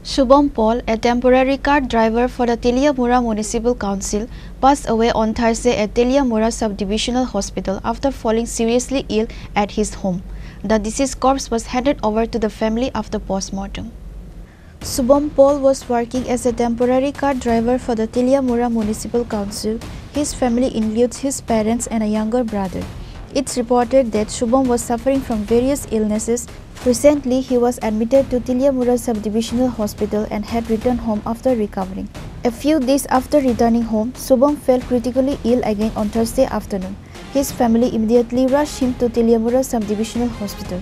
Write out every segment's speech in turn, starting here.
Shubham Paul, a temporary car driver for the Teliamura Municipal Council, passed away on Thursday at Teliamura Subdivisional Hospital after falling seriously ill at his home. The deceased corpse was handed over to the family after post-mortem. Shubham Paul was working as a temporary car driver for the Teliamura Municipal Council. His family includes his parents and a younger brother. It's reported that Shubham was suffering from various illnesses. Recently, he was admitted to Teliamura Subdivisional Hospital and had returned home after recovering. A few days after returning home, Shubham felt critically ill again on Thursday afternoon. His family immediately rushed him to Teliamura Subdivisional Hospital.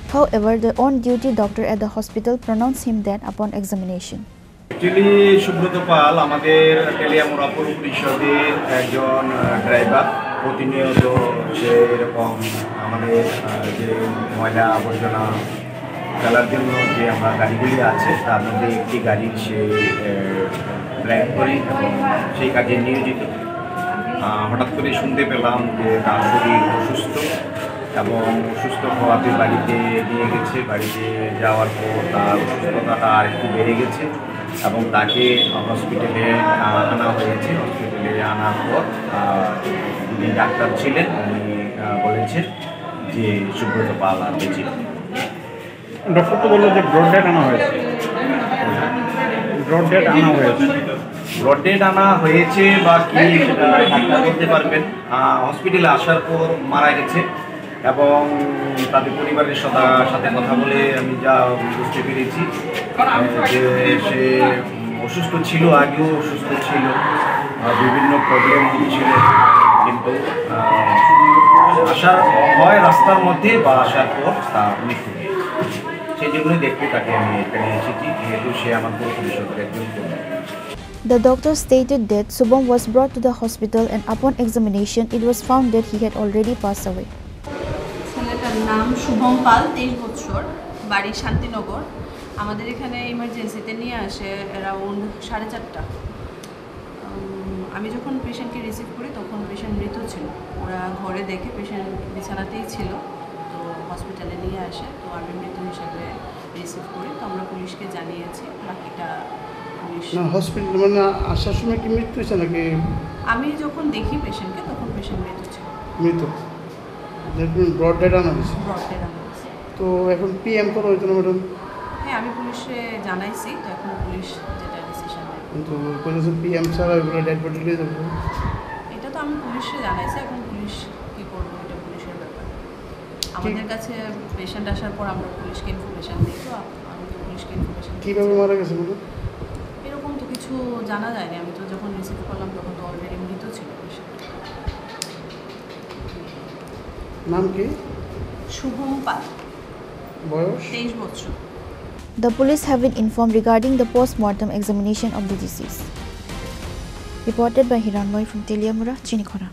However, the on-duty doctor at the hospital pronounced him dead upon examination. Actually, Shubhrata Pal, আমাদের টেলিয়ামুরা পৌর পরিষদের একজন driver প্রতিনিয়ত সে এরকম আমাদের যে ময়লা আবর্জনা ফেলার জন্য যে আমরা গাড়িগুলি আছে তার মধ্যে একটি গাড়ি সে ড্রাইভ করে এবং সেই কাজে নিয়োজিত। হঠাৎ করে শুনতে পেলাম যে তার শরীর অসুস্থ এবং অসুস্থ হওয়াতে বাড়িতে নিয়ে গেছে। বাড়িতে যাওয়ার পর তার অসুস্থতাটা আর একটু বেড়ে গেছে এবং তাকে হসপিটালে আনা হয়েছে। হসপিটালে আনার পর যিনি ডাক্তার ছিলেন উনি বলেছেন যে সুব্রত পাল আর বেঁচে। ডক্টর তো বললো যে ব্রড ডেড আনা হয়েছে। ব্রড ডেড আনা হয়েছে, ব্রড ডেড আনা হয়েছে বা কি সেটা ডাক্তার বলতে পারবেন। হসপিটালে আসার পর মারা গেছে এবং তাদের পরিবারের সাথে কথা বলে আমি যা বুঝতে পেরেছি যে সে অসুস্থ ছিল, আগেও অসুস্থ ছিল, বিভিন্ন প্রবলেম ছিল, কিন্তু আসার হয় রাস্তার মধ্যে বা আসার পর তার মৃত্যু হয়ে সেই জন্যই দেখতে তাকে আমি এখানে এসেছি, যেহেতু সে আমার পৌর পরিষদের একজন কর্মী। The doctor stated that Shubham was brought to the hospital and upon examination it was found that he had already passed away. ছেলেটার নাম শুভম পাল, 23 বছর, বাড়ি শান্তিনগর। আমাদের এখানে ইমার্জেন্সিতে নিয়ে আসে অ্যারাউন্ড 4:30। আমি যখন পেশেন্টকে রিসিভ করি তখন পেশেন্ট মৃত ছিল। ওরা ঘরে দেখে পেশেন্ট বিছানাতেই ছিল, তো হসপিটালে নিয়ে আসে। তো আমি মৃত হিসাবে রিসিভ করি, তো আমরা পুলিশকে জানিয়েছি। বাকিটা পুলিশ না হসপিটাল মানে আসার সময় কি মৃত্যু হয়েছে নাকি? আমি যখন দেখি পেশেন্টকে তখন পেশেন্ট মৃত ছিল। মৃত ব্রড ডেড আনা হয়েছে। ব্রড ডেড আনা হয়েছে। তো এখন পিএম করা হইতো না ম্যাডাম? হ্যাঁ, আমি পুলিশে জানাইছি, তো এখন পুলিশ যেটা ডিসিশন নেয়। কিন্তু বলেছে পিএম ছাড়া ওইগুলো ডেড বডি নিয়ে যাবো। এটা তো আমি পুলিশে জানাইছি, এখন পুলিশ কী করবো এটা পুলিশের ব্যাপার। আমাদের কাছে পেশেন্ট আসার পর আমরা পুলিশকে ইনফরমেশান দিই, তো আমি তো পুলিশকে ইনফরমেশান। কীভাবে মারা গেছে ম্যাডাম? এরকম তো কিছু জানা যায়নি। আমি তো যখন রিসিভ করলাম তখন তো অলরেডি মৃত ছিল পেশেন্ট। নাম কি? শুভম পাল, বয়স 23 বছর। The police have been informed regarding the post-mortem examination of the deceased. Reported by Hiranmoy from Teliamura, Chinikhora.